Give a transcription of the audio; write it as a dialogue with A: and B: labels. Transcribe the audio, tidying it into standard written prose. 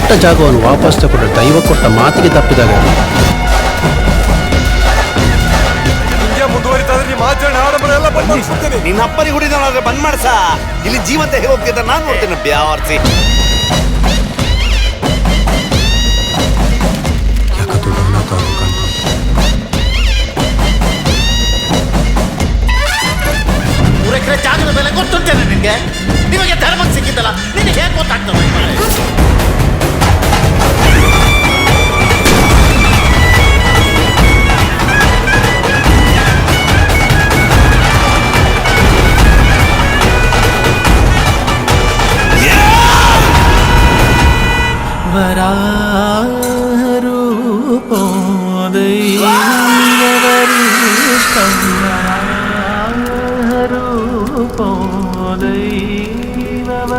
A: ಕೊಟ್ಟ ಜಾಗವನ್ನು ವಾಪಸ್ ತಗೊಂಡ್ರೆ ದೈವ ಕೊಟ್ಟ ಮಾತಿಗೆ ತಪ್ಪಿದಾಗ
B: ನಿನ್ನ ಅಪ್ಪನಿಗೆ ಹುಡಿದ ಬಂದ್ ಮಾಡ್ಸ. ಇಲ್ಲಿ ಜೀವಂತ ಹೇಗೆ ಹೋಗ್ತಿದ್ದ ನಾನು ನೋಡ್ತೇನೆ ಬ್ಯಾವರ್ಸಿ.
C: ಎಕರೆ ಜಾಗದ ಬೆಲೆ ಗೊತ್ತುಂಟೇನೆ ನಿನ್ಗೆ? ನಿಮಗೆ ಧರ್ಮಕ್ಕೆ ಸಿಕ್ಕಿದ್ದಲ್ಲ, ನಿನಗೆ ಹೇಗೆ ಗೊತ್ತಾಗ್ತದೆ?
D: వరారూపో దైవవరిష్టం వరారూపో దైవవరిష్టం